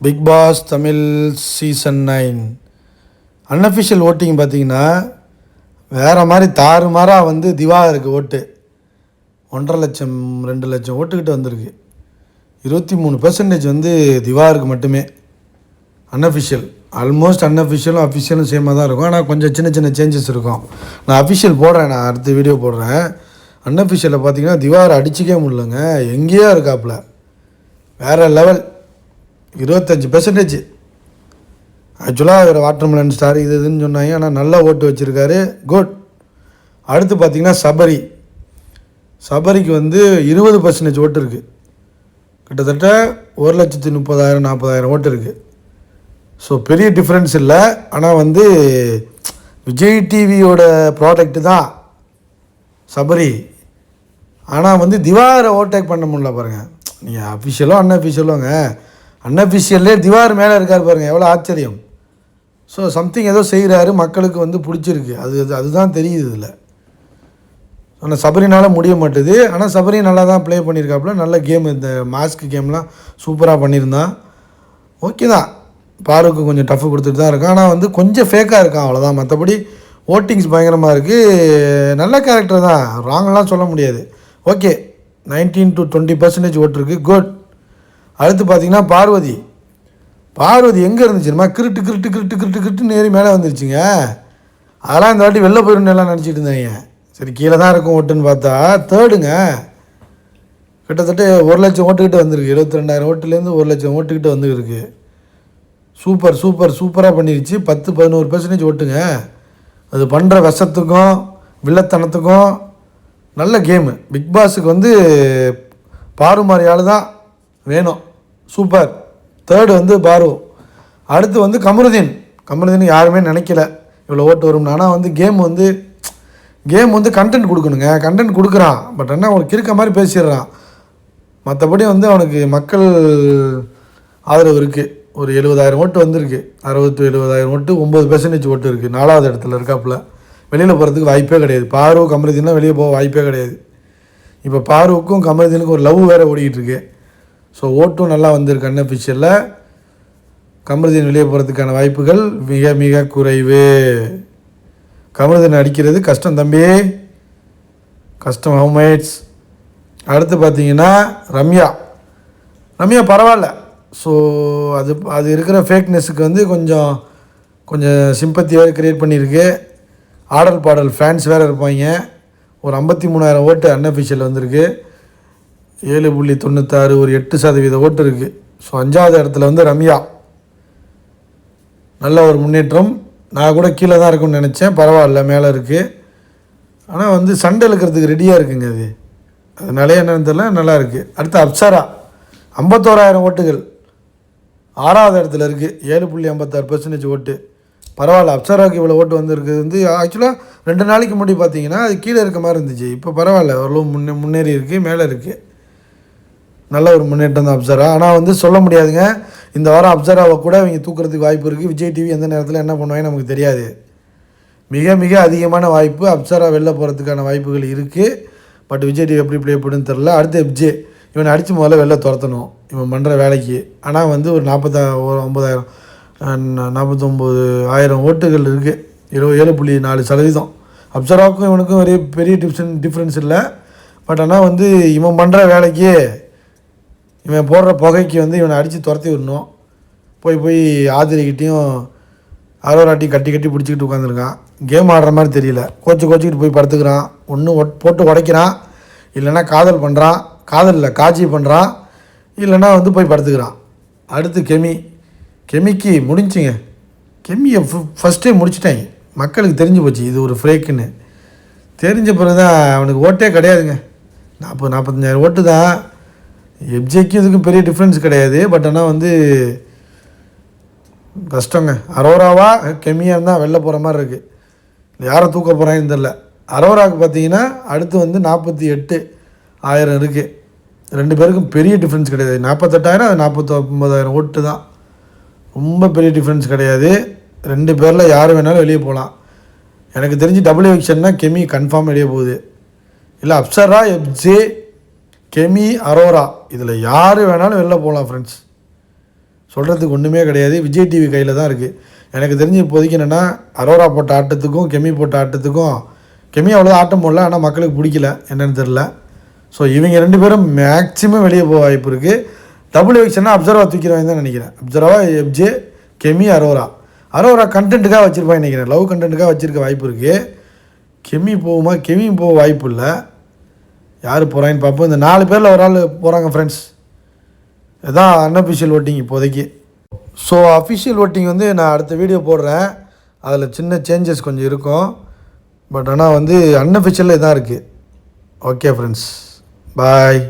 Big Boss Tamil season 9 unofficial voting பார்த்தீங்கன்னா வேறு மாதிரி தாறுமாறாக வந்து திவாகருக்கு ஓட்டு 1,50,000 2,00,000 ஓட்டுக்கிட்ட வந்திருக்கு. 23% வந்து திவாகருக்கு மட்டுமே. அன்அஃபிஷியல் ஆல்மோஸ்ட் அன்அஃபிஷியலும் அஃபிஷியலும் சேமாக தான் இருக்கும். ஆனால் கொஞ்சம் சின்ன சின்ன சேஞ்சஸ் இருக்கும். நான் அஃபிஷியல் போடுறேன், நான் அடுத்த வீடியோ போடுறேன். அன்அஃபிஷியலில் பார்த்தீங்கன்னா திவாகர் அடிச்சிக்கவே முடியலங்க. எங்கேயோ இருக்காப்புல வேறு லெவல் 25%. ஆக்சுவலாக ஒரு வாட்டர்மெலன் ஸ்டார் இதுன்னு சொன்னாங்க. ஆனால் நல்லா ஓட்டு வச்சுருக்காரு, குட். அடுத்து பார்த்திங்கன்னா சபரிக்கு வந்து 20% ஓட்டு இருக்குது. கிட்டத்தட்ட 1,30,000 40,000 ஓட்டு இருக்குது. ஸோ பெரிய டிஃப்ரென்ஸ் இல்லை. ஆனால் வந்து விஜய் டிவியோட ப்ராடக்ட்டு தான் சபரி. ஆனால் வந்து திவாகரை ஓவர்டேக் பண்ண முடியல பாருங்கள். நீங்கள் அஃபிஷியலோ அன்அஃபிஷியலோங்க, அன்அஃபிஷியல்லே திவாகர் மேலே இருக்கார் பாருங்கள், எவ்வளோ ஆச்சரியம். ஸோ சம்திங் ஏதோ செய்கிறாரு, மக்களுக்கு வந்து பிடிச்சிருக்கு. அதுதான் தெரியுது இதில். ஆனால் சபரினால் முடிய மாட்டுது. ஆனால் சபரி நல்லா தான் ப்ளே பண்ணியிருக்காப்புல. நல்ல கேம், இந்த மாஸ்க் கேம்லாம் சூப்பராக பண்ணியிருந்தான். ஓகே தான், பாருக்கு கொஞ்சம் டஃப் கொடுத்துட்டு தான் இருக்கான். ஆனால் வந்து கொஞ்சம் ஃபேக்காக இருக்கான், அவ்வளோதான். மற்றபடி ஓட்டிங்ஸ் பயங்கரமாக இருக்குது. நல்ல கேரக்டர் தான், ராங்கெலாம் சொல்ல முடியாது. ஓகே, 19 to 20% ஓட்டு இருக்குது, குட். அடுத்து பார்த்திங்கன்னா பார்வதி எங்கே இருந்துச்சுமா, கிருட்டு நேரி மேலே வந்துருச்சுங்க. அதெல்லாம் இந்த வாட்டி வெளில போயிடணும் எல்லாம் நினச்சிட்டு இருந்தாங்க. சரி, கீழே தான் இருக்கும் ஓட்டுன்னு பார்த்தா தேர்டுங்க. கிட்டத்தட்ட 1,00,000 ஓட்டுக்கிட்ட வந்திருக்கு. 22,000 ஓட்டுலேருந்து 1,00,000 ஓட்டுக்கிட்ட வந்துருக்கு. சூப்பராக பண்ணிருச்சு. 10-11% ஓட்டுங்க. அது பண்ணுற விஷத்துக்கும் வில்லத்தனத்துக்கும் நல்ல கேமு. பிக் பாஸுக்கு வந்து பாருமாரியால் தான் வேணும். சூப்பர். தேர்டு வந்து பாரு. அடுத்து வந்து கமருதீன் யாருமே நினைக்கல இவ்வளோ ஓட்டு வரும்னு. ஆனால் வந்து கேம் வந்து கண்டென்ட் கொடுக்கணுங்க. கண்டென்ட் கொடுக்குறான், பட் என்ன ஒரு கிறுக்க மாதிரி பேசிடுறான். மற்றபடி வந்து அவனுக்கு மக்கள் ஆதரவு இருக்குது. ஒரு 70,000 ஓட்டு வந்திருக்கு. 60-70,000 ஓட்டு, 9% ஓட்டு இருக்குது. 4வது இடத்துல இருக்காப்புல. வெளியில் போகிறதுக்கு வாய்ப்பே கிடையாது. பாரு கமருதீன்லாம் வெளியே போக வாய்ப்பே கிடையாது. இப்போ பாருவுக்கும் கமருதீனுக்கும் ஒரு லவ் வேறு ஓடிக்கிட்டு இருக்கு. ஸோ ஓட்டும் நல்லா வந்திருக்கு. அன்அஃபிஷியலில் கமருதீன் வெளியே போகிறதுக்கான வாய்ப்புகள் மிக மிக குறைவு. கமருதீன் அடிக்கிறது கஷ்டம் தம்பி, கஷ்டம் ஹோம்மேட்ஸ். அடுத்து பார்த்தீங்கன்னா ரம்யா பரவாயில்ல. ஸோ அது இருக்கிற ஃபேக்னஸுக்கு வந்து கொஞ்சம் சிம்பத்தி வேறு க்ரியேட் பண்ணியிருக்கு. ஆடல் பாடல் ஃபேன்ஸ் வேறு இருப்பாங்க. ஒரு 53,000 ஓட்டு அன்அஃபிஷியல் வந்திருக்கு. 7.96, ஒரு 8% ஓட்டு இருக்குது. ஸோ 5வது இடத்துல வந்து ரம்யா. நல்ல ஒரு முன்னேற்றம். நான் கூட கீழே தான் இருக்குன்னு நினச்சேன், பரவாயில்ல மேலே இருக்குது. ஆனால் வந்து சண்டை இழுக்கிறதுக்கு ரெடியாக இருக்குங்க. அதனாலே என்னென்னு தெரியல, நல்லா இருக்குது. அடுத்து அப்சரா 51,000 ஓட்டுகள் 6வது இடத்துல இருக்குது. 7.56% ஓட்டு. பரவாயில்ல, அப்சராவுக்கு இவ்வளோ ஓட்டு வந்திருக்குது. வந்து ஆக்சுவலாக 2 நாளைக்கு முன்னாடி பார்த்தீங்கன்னா அது கீழே இருக்க மாதிரி இருந்துச்சு. இப்போ பரவாயில்ல, ஓரளவு முன்னேறி இருக்குது, மேலே இருக்குது. நல்ல ஒரு முன்னேற்றம் தான் அப்சரா. ஆனால் வந்து சொல்ல முடியாதுங்க, இந்த வாரம் அப்சராவை கூட இவங்க தூக்குறதுக்கு வாய்ப்பு இருக்குது. விஜய் டிவி எந்த நேரத்தில் என்ன பண்ணுவாங்க நமக்கு தெரியாது. மிக மிக அதிகமான வாய்ப்பு அப்சரா வெளில போகிறதுக்கான வாய்ப்புகள் இருக்குது. பட் விஜய் டிவி எப்படி ப்ளே பண்ணுன்னு தெரில. அடுத்து FJ, இவனை அடித்து முதல்ல வெளில துரத்தணும் இவன் பண்ணுற வேலைக்கு. ஆனால் வந்து ஒரு 49,000 ஓட்டுகள் இருக்குது. 7.4%. அப்சராவுக்கும் இவனுக்கும் ஒரே பெரிய டிஃப்ரென்ஸ் இல்லை. பட் ஆனால் வந்து இவன் பண்ணுற வேலைக்கு, இவன் போடுற புகைக்கு வந்து இவனை அடித்து துரத்தி விடணும். போய் ஆதிரிக்கிட்டையும் அரோராட்டையும் கட்டி பிடிச்சிக்கிட்டு உட்காந்துருக்கான். கேம் ஆடுற மாதிரி தெரியல. கோச்சிக்கிட்டு போய் படுத்துக்கிறான். ஒன்று போட்டு உடைக்கிறான், இல்லைன்னா காதல் பண்ணுறான். காஜி பண்ணுறான், இல்லைன்னா வந்து போய் படுத்துக்கிறான். அடுத்து கெமிக்கு முடிஞ்சுங்க. கெமியை ஃபஸ்ட்டே முடிச்சிட்டாங்க. மக்களுக்கு தெரிஞ்சு போச்சு இது ஒரு ஃப்ரேக்குன்னு. தெரிஞ்ச பிறகு தான் அவனுக்கு ஓட்டே கிடையாதுங்க. 45,000 ஓட்டு தான். FJக்கும் இதுக்கும் பெரிய டிஃப்ரென்ஸ் கிடையாது. பட் ஆனால் வந்து கஷ்டங்க. அரோராவா கெமியாக இருந்தால் வெளில போகிற மாதிரி இருக்குது. யாரை தூக்க போகிறாங்கன்னு தெரில. அரோராவுக்கு பார்த்தீங்கன்னா அடுத்து வந்து 48,000 இருக்குது. 2 பேருக்கும் பெரிய டிஃப்ரென்ஸ் கிடையாது. 48,000, அது 49,000 ஓட்டு தான். ரொம்ப பெரிய டிஃப்ரென்ஸ் கிடையாது. 2 பேரில் யார் வேணாலும் வெளியே போகலாம். எனக்கு தெரிஞ்சு டபுள் எவிக்ஷன்னா கெமி கன்ஃபார்ம் வெளியே போகுது. இல்லை அப்சரா, FJ, கெமி, அரோரா, இதில் யார் வேணாலும் வெளில போகலாம் ஃப்ரெண்ட்ஸ். சொல்கிறதுக்கு ஒன்றுமே கிடையாது. விஜய் டிவி கையில் தான் இருக்குது. எனக்கு தெரிஞ்சு இப்போதைக்கு என்னென்னா அரோரா போட்ட ஆட்டத்துக்கும் கெமி போட்ட ஆட்டத்துக்கும் கெமி அவ்வளோ ஆட்டம் போடல, ஆனால் மக்களுக்கு பிடிக்கல என்னென்னு தெரில. ஸோ இவங்க 2 பேரும் மேக்ஸிமம் வெளியே போக வாய்ப்பு இருக்குது. டபுள் எவிக்ஷன்னா அப்சர்வா தூக்கிடுவாங்க தான் நினைக்கிறேன். அப்சர்வா, எஃப்ஜே, கெமி, அரோரா கண்டென்ட்டுக்காக வச்சுருப்பாங்க நினைக்கிறேன். லவ் கண்டென்ட்டுக்காக வச்சுருக்க வாய்ப்பு இருக்குது. கெமி போகுமா? கெமி போக வாய்ப்பு இல்லை. யார் போகிறாங்கன்னு பார்ப்போம். இந்த 4 பேரில் ஒரு ஆள் போகிறாங்க ஃப்ரெண்ட்ஸ். இதுதான் அன்அஃபிஷியல் ஓட்டிங் இப்போதைக்கு. ஸோ அஃபிஷியல் ஓட்டிங் வந்து நான் அடுத்த வீடியோ போடுறேன். அதில் சின்ன சேஞ்சஸ் கொஞ்சம் இருக்கும். பட் ஆனால் வந்து அன்அஃபிஷியலில் இதான் இருக்குது. ஓகே ஃப்ரெண்ட்ஸ், பாய்.